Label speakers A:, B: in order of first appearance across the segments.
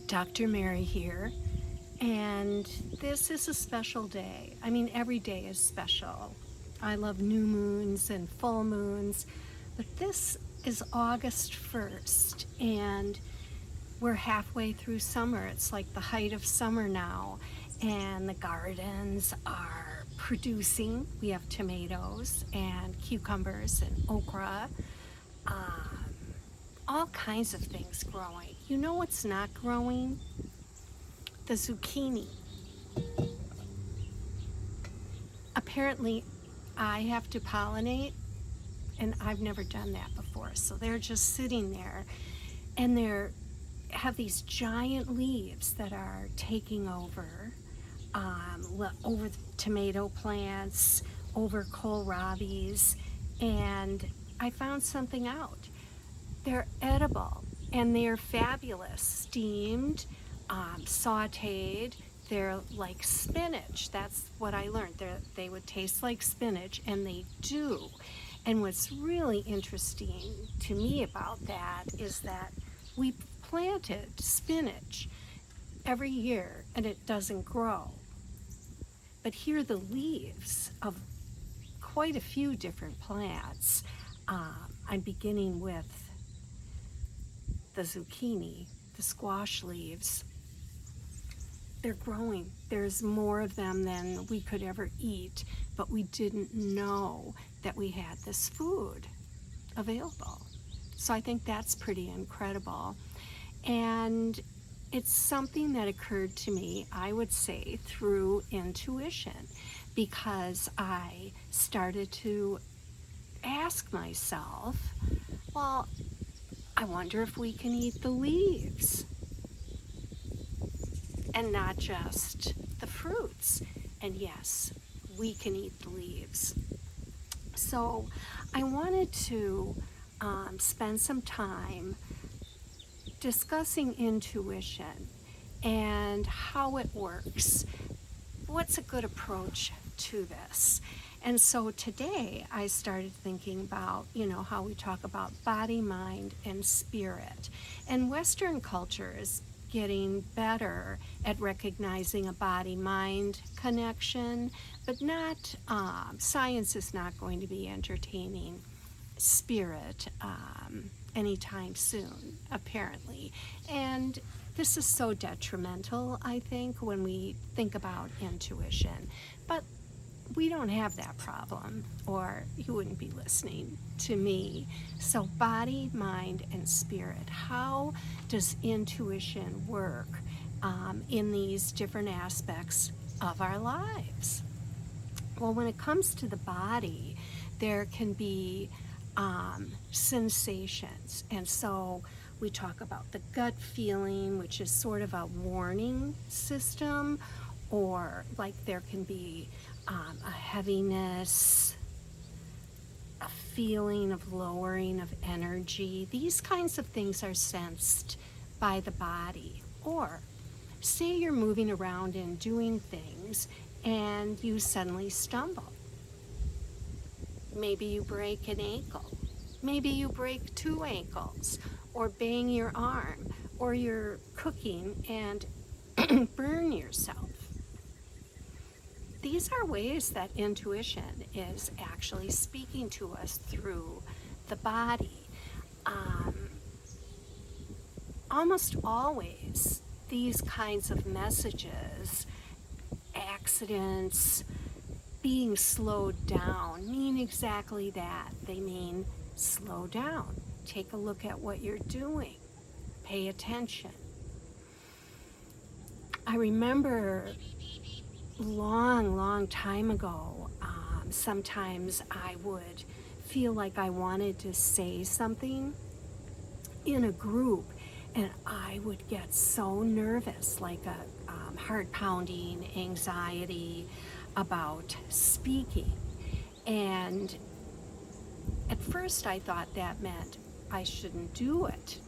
A: Dr. Mary here, and this is a special day. I mean, every day is special. I love new moons and full moons, but this is August 1st, and we're halfway through summer. It's like the height of summer now, and the gardens are producing. We have tomatoes and cucumbers and okra. All kinds of things growing. You know what's not growing? The zucchini. Apparently, I have to pollinate, and I've never done that before. So they're just sitting there, and they have these giant leaves that are taking over the tomato plants, over kohlrabies, and I found something out. They're edible, and they're fabulous. Steamed, sauteed. They're like spinach. That's what I learned. They would taste like spinach, and they do. And what's really interesting to me about that is that we planted spinach every year, and it doesn't grow. But here are the leaves of quite a few different plants. I'm beginning with the zucchini, the squash leaves. They're growing. There's more of them than we could ever eat, but we didn't know that we had this food available. So I think that's pretty incredible. And it's something that occurred to me, I would say, through intuition, because I started to ask myself, well, I wonder if we can eat the leaves and not just the fruits. And yes, we can eat the leaves. So I wanted to spend some time discussing intuition and how it works. What's a good approach to this? And so today I started thinking about, how we talk about body, mind, and spirit. And Western culture is getting better at recognizing a body-mind connection, but not, science is not going to be entertaining spirit anytime soon, apparently. And this is so detrimental, I think, when we think about intuition. But we don't have that problem, or you wouldn't be listening to me. So body, mind, and spirit. How does intuition work in these different aspects of our lives? Well, when it comes to the body, there can be sensations. And so we talk about the gut feeling, which is sort of a warning system, or like there can be a heaviness, a feeling of lowering of energy. These kinds of things are sensed by the body. Or say you're moving around and doing things and you suddenly stumble. Maybe you break an ankle. Maybe you break 2 ankles, or bang your arm, or you're cooking and burn yourself. These are ways that intuition is actually speaking to us through the body. Almost always, these kinds of messages, accidents, being slowed down, mean exactly that. They mean slow down. Take a look at what you're doing. Pay attention. I remember long time ago, sometimes I would feel like I wanted to say something in a group, and I would get so nervous, like a heart pounding, anxiety about speaking. And at first I thought that meant I shouldn't do it.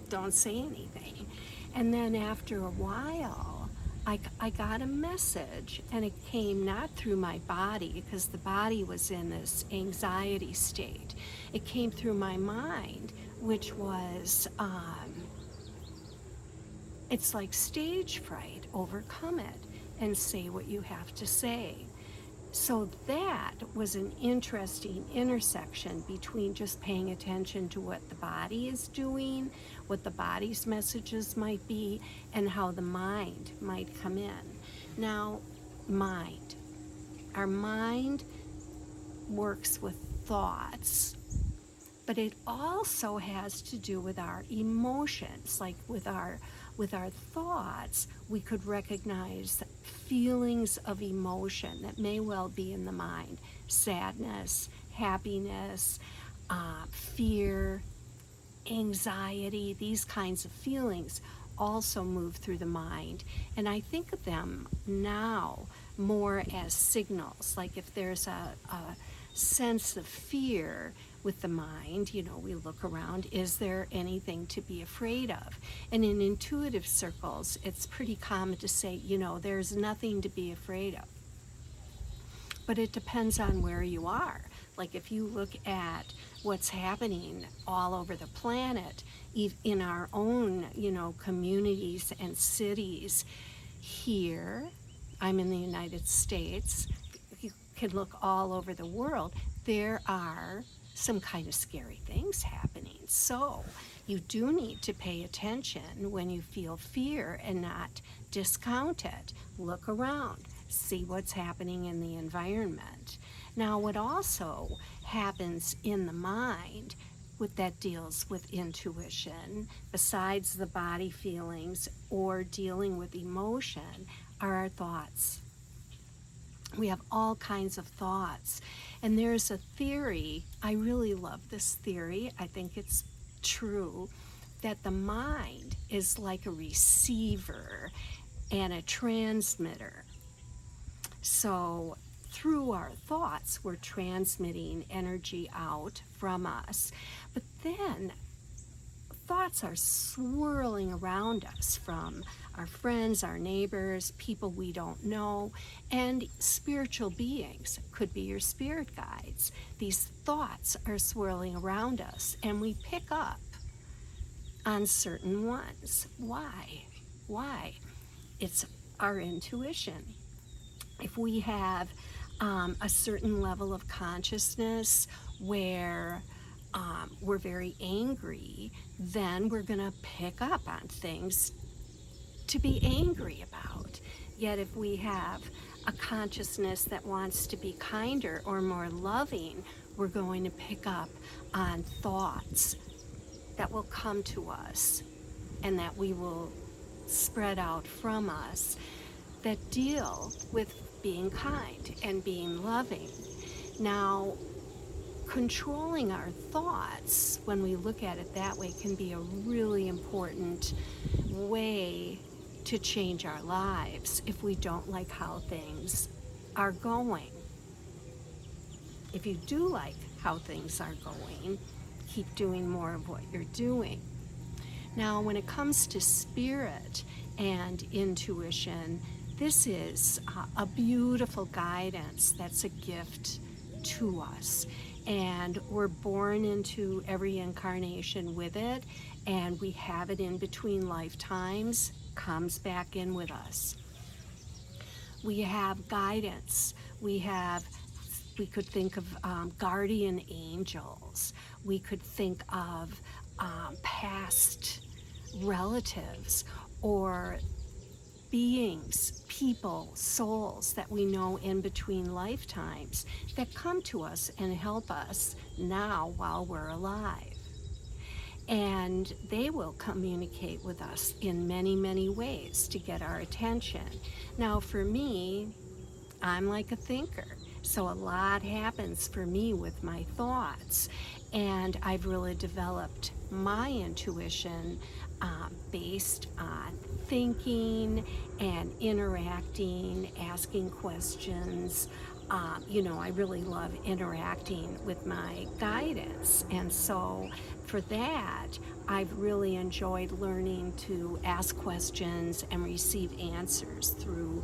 A: Don't say anything. And then after a while, I got a message, and it came not through my body, because the body was in this anxiety state. It came through my mind, which was It's like stage fright. Overcome it and say what you have to say. So that was an interesting intersection between just paying attention to what the body is doing, what the body's messages might be, and how the mind might come in. Now, mind. Our mind works with thoughts, but it also has to do with our emotions. Like with our thoughts, we could recognize feelings of emotion that may well be in the mind: sadness, happiness, fear, anxiety. These kinds of feelings also move through the mind, and I think of them now more as signals. Like if there's a sense of fear with the mind, we look around, is there anything to be afraid of? And in intuitive circles, it's pretty common to say, there's nothing to be afraid of. But it depends on where you are. Like if you look at what's happening all over the planet, in our own, communities and cities. Here, I'm in the United States, you can look all over the world, there are some kind of scary things happening. So you do need to pay attention when you feel fear and not discount it. Look around, see what's happening in the environment. Now, what also happens in the mind that deals with intuition, besides the body feelings or dealing with emotion, are our thoughts. We have all kinds of thoughts. And there's a theory, I really love this theory, I think it's true, that the mind is like a receiver and a transmitter. So through our thoughts, we're transmitting energy out from us. But then thoughts are swirling around us from our friends, our neighbors, people we don't know, and spiritual beings. Could be your spirit guides. These thoughts are swirling around us, and we pick up on certain ones. Why? It's our intuition. If we have a certain level of consciousness where we're very angry, then we're going to pick up on things to be angry about. Yet if we have a consciousness that wants to be kinder or more loving, we're going to pick up on thoughts that will come to us and that we will spread out from us that deal with being kind and being loving. Now, controlling our thoughts, when we look at it that way, can be a really important way to change our lives if we don't like how things are going. If you do like how things are going, keep doing more of what you're doing. Now, when it comes to spirit and intuition, this is a beautiful guidance that's a gift to us. And we're born into every incarnation with it, and we have it in between lifetimes, comes back in with us. We have guidance. We could think of guardian angels. We could think of past relatives or beings, people, souls that we know in between lifetimes that come to us and help us now while we're alive. And they will communicate with us in many, many ways to get our attention. Now, for me, I'm like a thinker, so a lot happens for me with my thoughts, and I've really developed my intuition based on thinking and interacting, asking questions. I really love interacting with my guidance, and so for that, I've really enjoyed learning to ask questions and receive answers through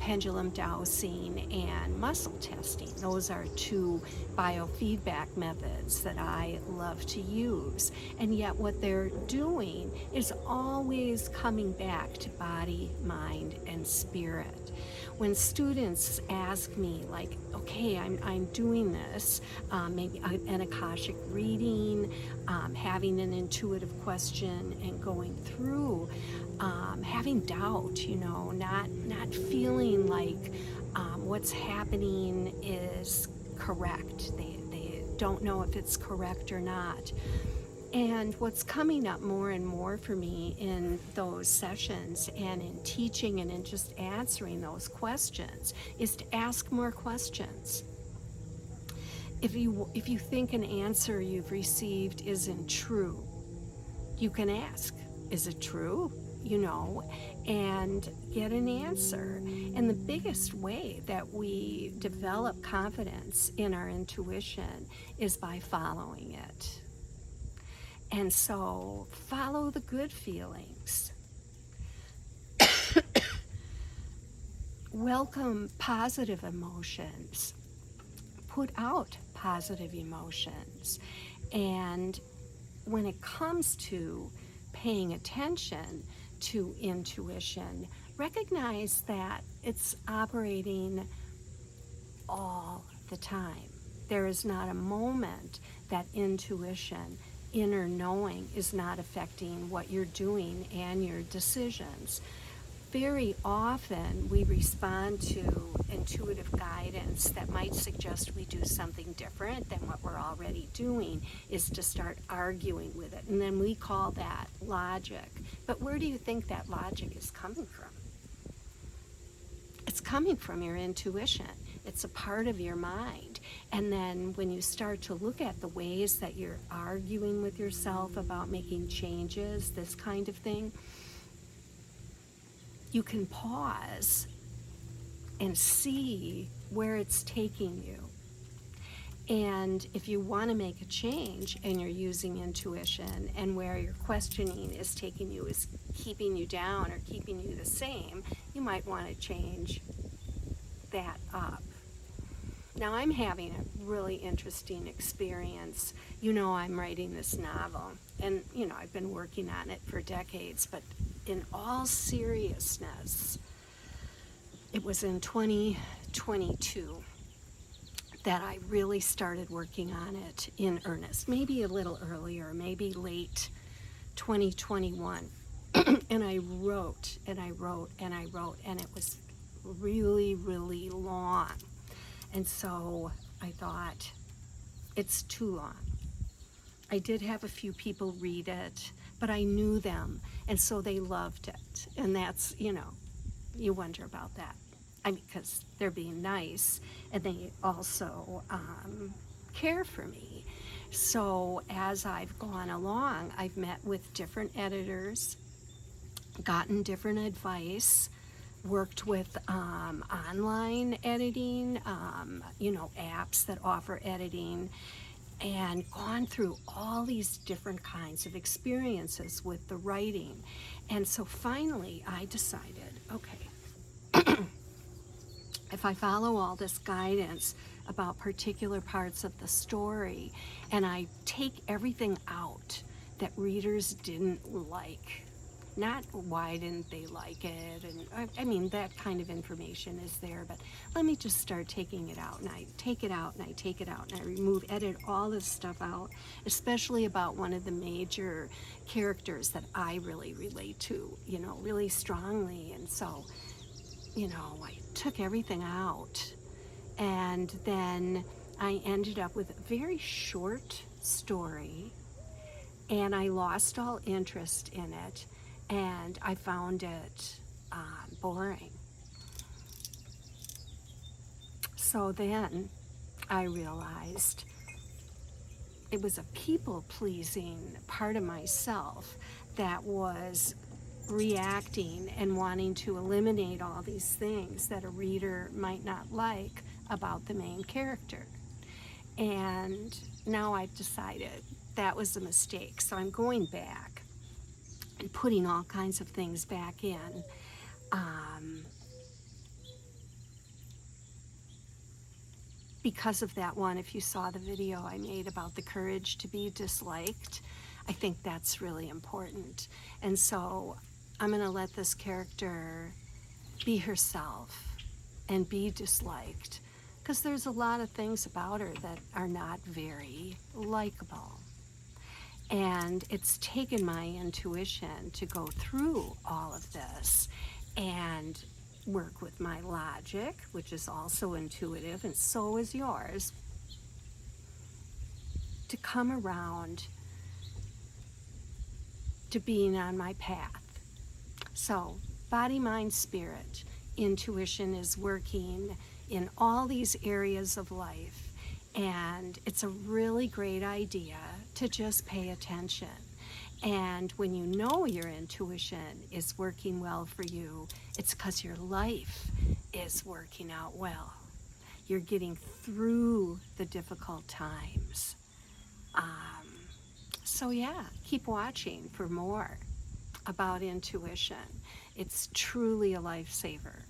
A: pendulum dowsing and muscle testing. Those are two biofeedback methods that I love to use. And yet what they're doing is always coming back to body, mind, and spirit. When students ask me, like, okay, I'm doing this, maybe an Akashic reading, having an intuitive question and going through, having doubt, not feeling like what's happening is correct. They don't know if it's correct or not. And what's coming up more and more for me in those sessions and in teaching and in just answering those questions is to ask more questions. If you think an answer you've received isn't true, you can ask, is it true? And get an answer. And the biggest way that we develop confidence in our intuition is by following it. And so follow the good feelings. Welcome positive emotions. Put out positive emotions. And when it comes to paying attention to intuition, recognize that it's operating all the time. There is not a moment that intuition, inner knowing, is not affecting what you're doing and your decisions. Very often we respond to intuitive guidance that might suggest we do something different than what we're already doing, is to start arguing with it. And then we call that logic. But where do you think that logic is coming from? It's coming from your intuition. It's a part of your mind. And then when you start to look at the ways that you're arguing with yourself about making changes, this kind of thing, you can pause and see where it's taking you. And if you want to make a change and you're using intuition, and where your questioning is taking you is keeping you down or keeping you the same, you might want to change that up. Now I'm having a really interesting experience. I'm writing this novel, and I've been working on it for decades, but in all seriousness, it was in 2022 that I really started working on it in earnest. Maybe a little earlier, maybe late 2021. And I wrote and I wrote and I wrote, and it was really, really long. And so I thought, it's too long. I did have a few people read it, but I knew them, and so they loved it. And that's, you wonder about that. Because they're being nice, and they also care for me. So as I've gone along, I've met with different editors, gotten different advice, worked with online editing, apps that offer editing, and gone through all these different kinds of experiences with the writing. And so finally I decided, okay, if I follow all this guidance about particular parts of the story, and I take everything out that readers didn't like, not why didn't they like it, and I mean that kind of information is there, but let me just start taking it out, and I take it out, and I take it out, and I edit all this stuff out, especially about one of the major characters that I really relate to, really strongly. And so, I took everything out, and then I ended up with a very short story, and I lost all interest in it, and I found it boring. So then I realized it was a people-pleasing part of myself that was reacting and wanting to eliminate all these things that a reader might not like about the main character. And now I've decided that was a mistake. So I'm going back and putting all kinds of things back in. because of that one, if you saw the video I made about the courage to be disliked, I think that's really important. And so I'm going to let this character be herself and be disliked, because there's a lot of things about her that are not very likable. And it's taken my intuition to go through all of this and work with my logic, which is also intuitive, and so is yours, to come around to being on my path. So, body, mind, spirit, intuition is working in all these areas of life, and it's a really great idea to just pay attention. And when you know your intuition is working well for you, it's because your life is working out well. You're getting through the difficult times. So yeah, keep watching for more about intuition. It's truly a lifesaver.